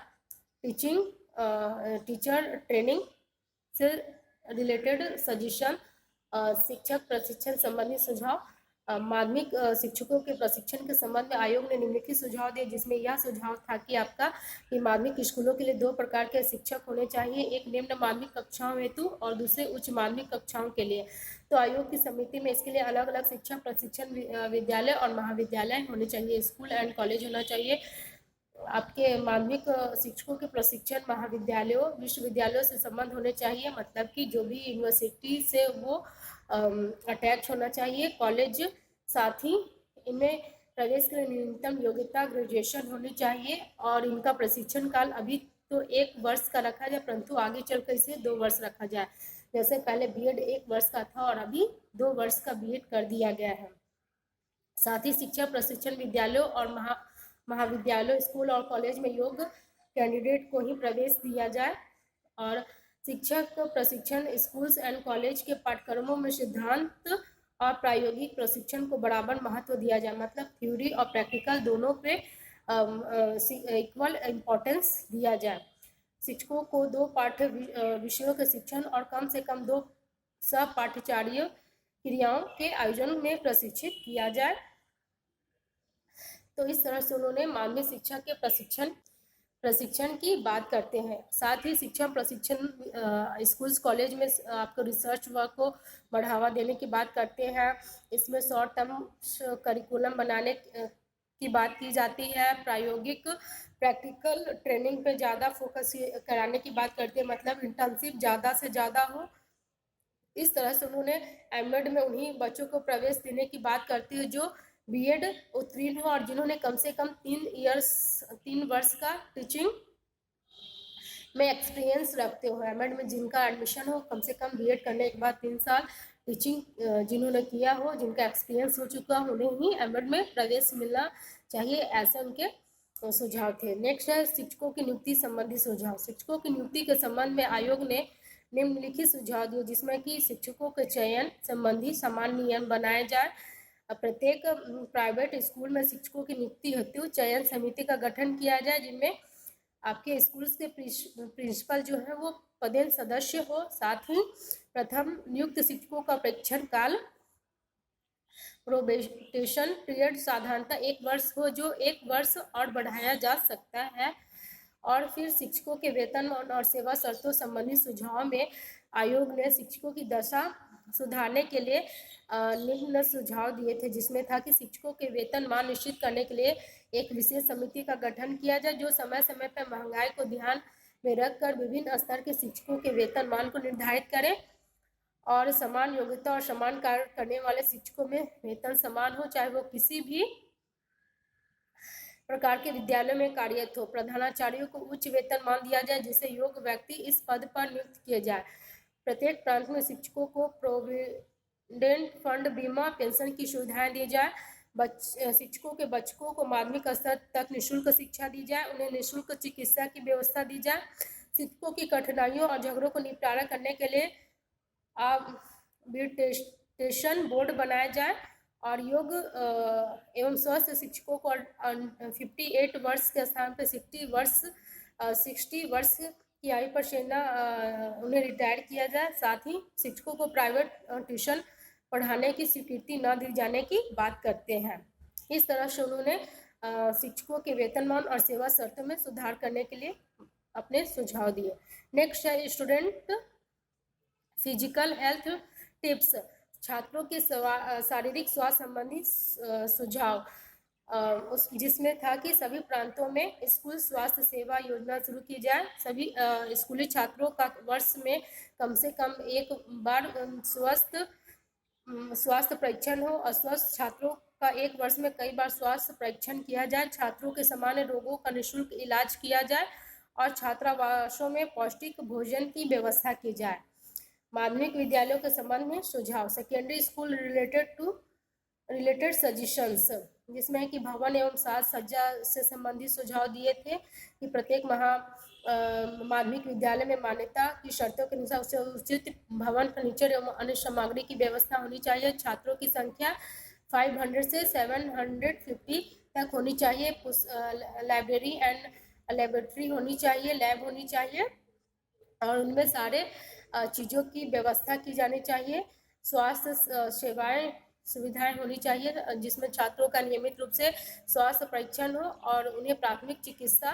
टीचर ट्रेनिंग से रिलेटेड सजेशन, शिक्षक प्रशिक्षण संबंधी सुझाव, माध्यमिक शिक्षकों के प्रशिक्षण के संबंध में आयोग ने निम्नलिखित सुझाव दिए, जिसमें यह सुझाव था कि आपका कि माध्यमिक स्कूलों के लिए 2 प्रकार के शिक्षक होने चाहिए, एक निम्न माध्यमिक कक्षाओं हेतु और दूसरे उच्च माध्यमिक कक्षाओं के लिए। तो आयोग की समिति में इसके लिए अलग अलग शिक्षा प्रशिक्षण विद्यालय और महाविद्यालय होने चाहिए, स्कूल एंड कॉलेज होना चाहिए। आपके माध्यमिक शिक्षकों के प्रशिक्षण महाविद्यालयों विश्वविद्यालयों से संबंध होने चाहिए, मतलब कि जो भी यूनिवर्सिटी से वो अटैच होना चाहिए। कॉलेज साथ ही इनमें प्रवेश के लिए न्यूनतम योग्यता ग्रेजुएशन होनी चाहिए और इनका प्रशिक्षण काल अभी तो 1 वर्ष का रखा जाए, परंतु आगे चलकर इसे 2 वर्ष रखा जाए। जैसे पहले बीएड 1 वर्ष का था और अभी 2 वर्ष का बीएड कर दिया गया है। साथ ही शिक्षा प्रशिक्षण विद्यालयों और महाविद्यालय स्कूल और कॉलेज में योग्य कैंडिडेट को ही प्रवेश दिया जाए और शिक्षक प्रशिक्षण स्कूल्स एंड कॉलेज के पाठ्यक्रमों में सिद्धांत और प्रायोगिक प्रशिक्षण को बराबर महत्व दिया जाए, मतलब थ्योरी और प्रैक्टिकल दोनों पे इक्वल इम्पोर्टेंस दिया जाए। शिक्षकों को 2 पाठ्य विषयों के शिक्षण और कम से कम 2 सहपाठ्यचार्य क्रियाओं के आयोजन में प्रशिक्षित किया जाए। तो इस तरह से उन्होंने माध्यमिक शिक्षा के प्रशिक्षण की बात करते हैं। साथ ही शिक्षा प्रशिक्षण स्कूल्स कॉलेज में आपको रिसर्च वर्क को बढ़ावा देने की बात करते हैं। इसमें शॉर्ट टर्म करिकुलम बनाने की बात की जाती है। प्रायोगिक प्रैक्टिकल ट्रेनिंग पे ज़्यादा फोकस कराने की बात करते हैं, मतलब इंटर्नशिप ज़्यादा से ज़्यादा हो। इस तरह से उन्होंने एमएड में उन्हीं बच्चों को प्रवेश देने की बात करती है जो बीएड उत्तीर्ण हो और जिन्होंने कम से कम 3 वर्ष का टीचिंग में एक्सपीरियंस रखते हो। एमएड में जिनका एडमिशन हो, कम से कम बीएड करने के बाद 3 साल टीचिंग जिन्होंने किया हो, जिनका एक्सपीरियंस हो चुका हो, उन्हें ही एमएड में प्रवेश मिलना चाहिए, ऐसे उनके सुझाव थे। नेक्स्ट है शिक्षकों की नियुक्ति संबंधी सुझाव। शिक्षकों की नियुक्ति के संबंध में आयोग ने निम्नलिखित सुझाव दिए, जिसमें कि शिक्षकों के चयन संबंधी समान नियम बनाए जाए। प्रत्येक प्राइवेट स्कूल में शिक्षकों की नियुक्ति हेतु चयन समिति का गठन किया जाए, जिनमें आपके स्कूल्स के प्रिंसिपल जो है वो पदेन सदस्य हो। साथ ही प्रथम नियुक्त शिक्षकों का परीक्षण काल प्रोबेशन पीरियड साधारणतः 1 वर्ष हो, जो 1 वर्ष और बढ़ाया जा सकता है। और फिर शिक्षकों के वेतन और सेवा शर्तों संबंधी सुझाव में आयोग ने शिक्षकों की दशा सुधारने के लिए निम्न सुझाव दिए थे, जिसमें था कि शिक्षकों के वेतनमान निश्चित करने के लिए एक विशेष समिति का गठन किया जाए, जो समय समय पर महंगाई को ध्यान में रखकर विभिन्न स्तर के शिक्षकों के वेतनमान को निर्धारित करे और समान योग्यता और समान कार्य करने वाले शिक्षकों में वेतन समान हो, चाहे वो किसी भी प्रकार के विद्यालय में कार्यरत हो। प्रधानाचार्यों को उच्च वेतनमान दिया जाए, जिससे योग्य व्यक्ति इस पद पर नियुक्त किए जाए। प्रत्येक प्रांत में शिक्षकों को प्रोविडेंट फंड, बीमा, पेंशन की सुविधाएं दी जाए। शिक्षकों के बच्चों को माध्यमिक स्तर तक निःशुल्क शिक्षा दी जाए, उन्हें निःशुल्क चिकित्सा की व्यवस्था दी जाए। शिक्षकों की कठिनाइयों और झगड़ों को निपटारा करने के लिए आर्बिट्रेशन बोर्ड बनाया जाए और योग्य एवं स्वस्थ शिक्षकों को 58 वर्ष के स्थान पर 60 वर्ष की आयु पर सेना उन्हें रिटायर किया जाए। साथ ही शिक्षकों को प्राइवेट ट्यूशन पढ़ाने की स्वीकृति न दी जाने की बात करते हैं। इस तरह से उन्होंने शिक्षकों के वेतनमान और सेवा शर्तों में सुधार करने के लिए अपने सुझाव दिए। नेक्स्ट है स्टूडेंट फिजिकल हेल्थ टिप्स। छात्रों के शारीरिक स्वास्थ्य संबंधी सुझाव, जिसमें था कि सभी प्रांतों में स्कूल स्वास्थ्य सेवा योजना शुरू की जाए। सभी स्कूली छात्रों का वर्ष में कम से कम 1 बार स्वास्थ्य परीक्षण हो। अस्वस्थ छात्रों का 1 वर्ष में कई बार स्वास्थ्य परीक्षण किया जाए। छात्रों के सामान्य रोगों का निःशुल्क इलाज किया जाए और छात्रावासों में पौष्टिक भोजन की व्यवस्था की जाए। माध्यमिक विद्यालयों के संबंध में सुझाव। सेकेंडरी स्कूल रिलेटेड सजेशंस, जिसमें कि भवन एवं साज सज्जा से संबंधित सुझाव दिए थे कि प्रत्येक माध्यमिक विद्यालय में मान्यता की शर्तों के अनुसार उसे उचित भवन, फर्नीचर एवं अन्य सामग्री की व्यवस्था होनी चाहिए। छात्रों की संख्या 500 से 750 तक होनी चाहिए। लाइब्रेरी एंड लेबोरेटरी होनी चाहिए, लैब होनी चाहिए और उनमें सारे चीज़ों की व्यवस्था की जानी चाहिए। स्वास्थ्य सेवाएं सुविधाएं होनी चाहिए जिसमें छात्रों का नियमित रूप से स्वास्थ्य परीक्षण हो और उन्हें प्राथमिक चिकित्सा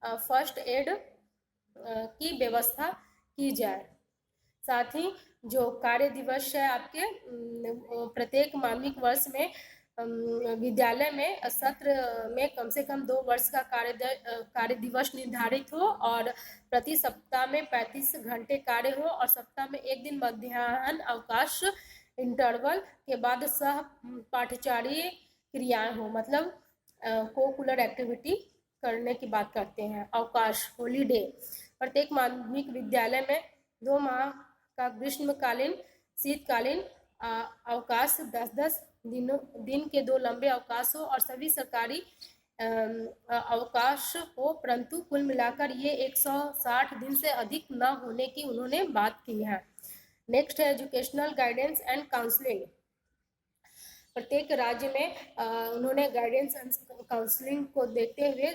फर्स्ट एड की व्यवस्था की जाए। साथ ही जो कार्य दिवस है आपके प्रत्येक माध्यमिक वर्ष में विद्यालय में सत्र में कम से कम 2 वर्ष का कार्य दिवस निर्धारित हो और प्रति सप्ताह में 35 घंटे कार्य हो और सप्ताह में 1 दिन मध्याह्न अवकाश इंटरवल के बाद सह पाठ्यचर्या क्रियाएं हो, मतलब कोकुलर एक्टिविटी करने की बात करते हैं। अवकाश हॉलीडे, प्रत्येक माध्यमिक विद्यालय में 2 माह का ग्रीष्मकालीन शीतकालीन अवकाश 10-10 दिन के 2 लंबे अवकाश हो और सभी सरकारी अवकाश हो, परंतु कुल मिलाकर ये 160 दिन से अधिक न होने की उन्होंने बात की है। नेक्स्ट है एजुकेशनल गाइडेंस एंड काउंसलिंग। प्रत्येक राज्य में उन्होंने गाइडेंस एंड काउंसलिंग को देखते हुए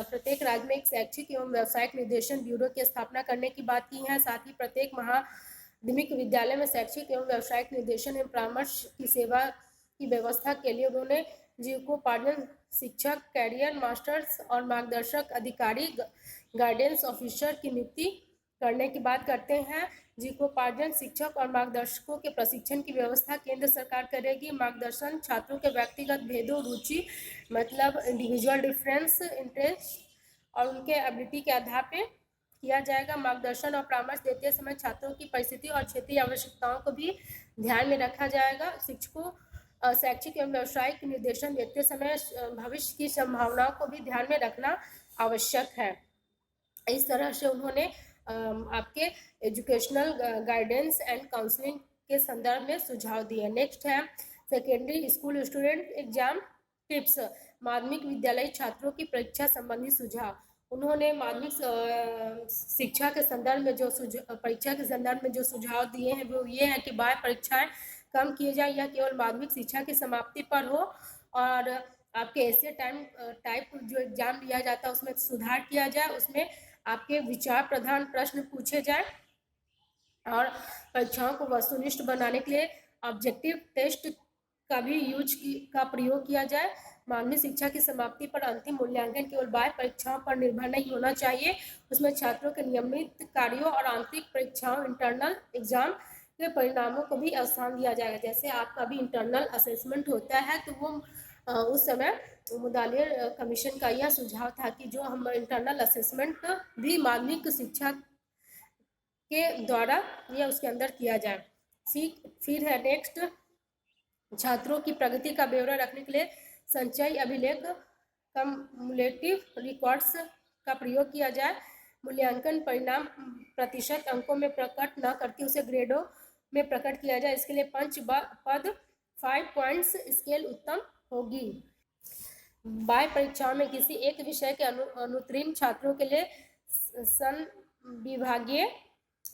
प्रत्येक राज्य में एक शैक्षिक एवं व्यावसायिक निर्देशन ब्यूरो की स्थापना करने की बात की है। साथ ही प्रत्येक माध्यमिक विद्यालय में शैक्षिक एवं व्यावसायिक निर्देशन एवं परामर्श की सेवा की व्यवस्था के लिए उन्होंने जीविकोपार्जन शिक्षक, कैरियर मास्टर्स और मार्गदर्शक अधिकारी, गाइडेंस ऑफिसर की नियुक्ति करने की बात करते हैं। जीविकोपार्जन शिक्षक और मार्गदर्शकों के प्रशिक्षण की व्यवस्था केंद्र सरकार करेगी। मार्गदर्शन छात्रों के व्यक्तिगत भेदों, रुचि मतलब इंडिविजुअल डिफरेंस, इंटरेस्ट और उनके एबिलिटी के आधार पर किया जाएगा। मार्गदर्शन और परामर्श देते समय छात्रों की परिस्थिति और क्षेत्रीय आवश्यकताओं को भी ध्यान में रखा जाएगा। शिक्षकों शैक्षिक एवं व्यावसायिक निर्देशन देते समय भविष्य की संभावनाओं को भी ध्यान में रखना आवश्यक है। इस तरह से उन्होंने आपके एजुकेशनल गाइडेंस एंड काउंसलिंग के संदर्भ में सुझाव दिए। नेक्स्ट है secondary school student exam tips, माध्यमिक विद्यालय छात्रों की परीक्षा संबंधी सुझाव। उन्होंने माध्यमिक शिक्षा के संदर्भ में जो परीक्षा के संदर्भ में जो सुझाव दिए हैं वो ये है कि बाह्य परीक्षाएं कम किए जाए या केवल माध्यमिक शिक्षा की समाप्ति पर हो और आपके ऐसे टाइप जो एग्जाम लिया जाता है उसमें सुधार किया जाए, उसमें आपके विचार प्रधान प्रश्न पूछे जाए और परीक्षाओं को वस्तुनिष्ठ बनाने के लिए ऑब्जेक्टिव टेस्ट का भी का प्रयोग किया जाए। माध्यमिक शिक्षा की समाप्ति पर अंतिम मूल्यांकन केवल बाह्य परीक्षाओं पर निर्भर नहीं होना चाहिए, उसमें छात्रों के नियमित कार्यों और आंतरिक परीक्षाओं इंटरनल एग्जाम के परिणामों को भी स्थान दिया जाएगा। जैसे आपका भी इंटरनल असेसमेंट होता है तो वो उस समय मुदालियर कमीशन का यह सुझाव था कि जो हम इंटरनल असेसमेंट भी माध्यमिक शिक्षा के द्वारा या उसके अंदर किया जाए। फिर है नेक्स्ट, छात्रों की प्रगति का ब्यौरा रखने के लिए संचयी अभिलेख कम्युलेटिव रिकॉर्ड्स का प्रयोग किया जाए। मूल्यांकन परिणाम प्रतिशत अंकों में प्रकट न करके उसे ग्रेडों में प्रकट किया जाए। इसके लिए पंच पद 5 पॉइंट्स स्केल उत्तम होगी। बाह्य परीक्षाओं में किसी एक विषय के अनुत्तीर्ण छात्रों के लिए विभागीय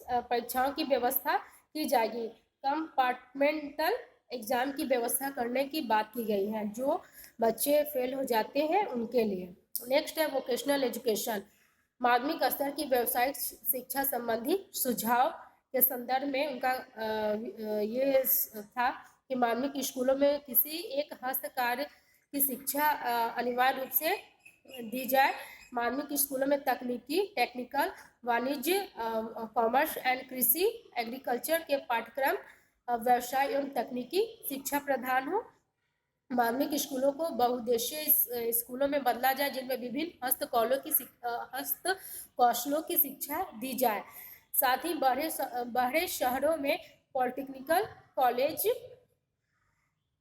परीक्षाओं की व्यवस्था की जाएगी। कंपार्टमेंटल एग्जाम की व्यवस्था करने की बात की गई है जो बच्चे फेल हो जाते हैं उनके लिए। नेक्स्ट है वोकेशनल एजुकेशन, माध्यमिक स्तर की व्यावसायिक शिक्षा संबंधी सुझाव के संदर्भ में उनका ये था कि माध्यमिक स्कूलों में किसी एक हस्तकार्य की शिक्षा अनिवार्य रूप से दी जाए। माध्यमिक स्कूलों में तकनीकी, टेक्निकल, वाणिज्य, कॉमर्स एंड कृषि, एग्रीकल्चर के पाठ्यक्रम व्यवसाय एवं तकनीकी शिक्षा प्रदान हो। माध्यमिक स्कूलों को बहुउद्देशीय स्कूलों में बदला जाए जिनमें विभिन्न हस्तकौशलों की शिक्षा दी जाए। साथ ही बड़े शहरों में पॉलिटेक्निकल कॉलेज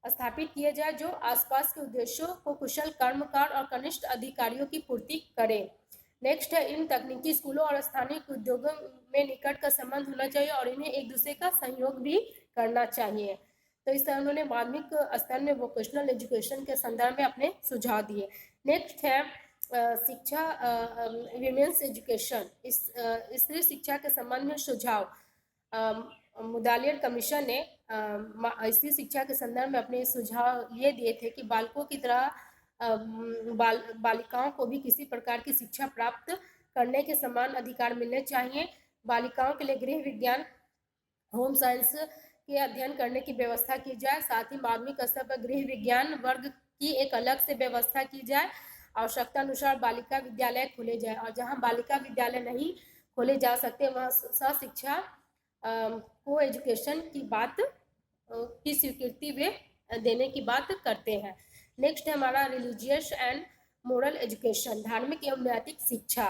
स्थापित किए जाए जो आसपास के उद्देश्यों को कुशल कर्मकार और कनिष्ठ अधिकारियों की पूर्ति करें। नेक्स्ट है इन तकनीकी स्कूलों और स्थानीय उद्योगों में निकट का संबंध होना चाहिए और इन्हें एक दूसरे का सहयोग भी करना चाहिए। तो इस तरह उन्होंने माध्यमिक स्तर में वोकेशनल एजुकेशन के संदर्भ में अपने सुझाव दिए। नेक्स्ट है शिक्षा विमेंस एजुकेशन, स्त्री शिक्षा के संबंध में सुझाव। मुदालियर कमीशन ने स्त्री शिक्षा के संदर्भ में अपने सुझाव ये दिए थे कि बालकों की तरह बालिकाओं को भी किसी प्रकार की शिक्षा प्राप्त करने के समान अधिकार मिलने चाहिए। बालिकाओं के लिए गृह विज्ञान, होम साइंस के अध्ययन करने की व्यवस्था की जाए। साथ ही माध्यमिक स्तर पर गृह विज्ञान वर्ग की एक अलग से व्यवस्था की जाए। आवश्यकता अनुसार बालिका विद्यालय खोले जाए, और जहां बालिका विद्यालय नहीं खोले जा सकते वहां सह-शिक्षा को एजुकेशन की बात की स्वीकृति वे देने की बात करते हैं। नेक्स्ट है हमारा रिलीजियस एंड मोरल एजुकेशन, धार्मिक एवं नैतिक शिक्षा।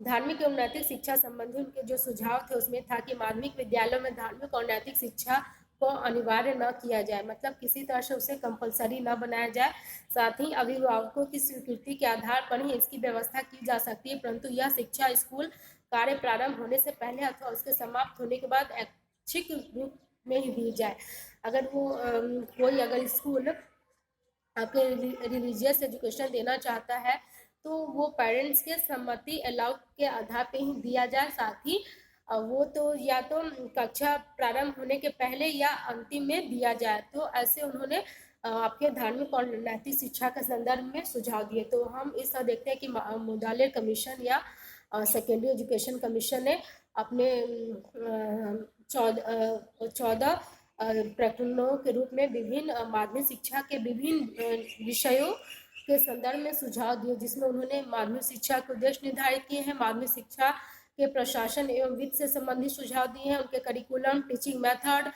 धार्मिक एवं नैतिक शिक्षा संबंधी उनके जो सुझाव थे उसमें था कि माध्यमिक विद्यालयों में धार्मिक और नैतिक शिक्षा को अनिवार्य न किया जाए, मतलब किसी तरह से उसे कंपलसरी न बनाया जाए। साथ ही अभिभावकों की स्वीकृति के आधार पर ही इसकी व्यवस्था की जा सकती है, परंतु यह शिक्षा स्कूल कार्य प्रारंभ होने से पहले अथवा उसके समाप्त होने के बाद ऐच्छिक रूप में ही दी जाए। अगर वो कोई अगर स्कूल आपके रिलीजियस एजुकेशन देना चाहता है तो वो पेरेंट्स के सम्मति अलाउ के आधार पे ही दिया जाए। साथ ही वो तो या तो कक्षा प्रारंभ होने के पहले या अंतिम में दिया जाए। तो ऐसे उन्होंने आपके धार्मिक और नैतिक शिक्षा के संदर्भ में सुझाव दिए। तो हम इस तरह देखते हैं कि मुदालिर कमीशन या सेकेंडरी एजुकेशन कमीशन ने अपने 14 प्रकरणों के रूप में विभिन्न माध्यमिक शिक्षा के विभिन्न विषयों के संदर्भ में सुझाव दिए, जिसमें उन्होंने माध्यमिक शिक्षा के उद्देश्य निर्धारित किए हैं, माध्यमिक शिक्षा के प्रशासन एवं वित्त से संबंधित सुझाव दिए हैं, उनके curriculum, teaching method,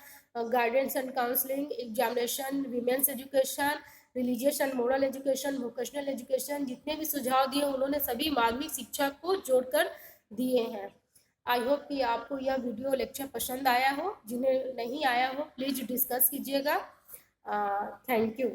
guidance and counselling, examination, women's education, religious and moral education, vocational education, जितने भी सुझाव दिए उन्होंने सभी माध्यमिक शिक्षा को जोड़कर दिए हैं। आई होप कि आपको यह वीडियो लेक्चर पसंद आया हो। जिन्हें नहीं आया हो प्लीज डिस्कस कीजिएगा। Thank you.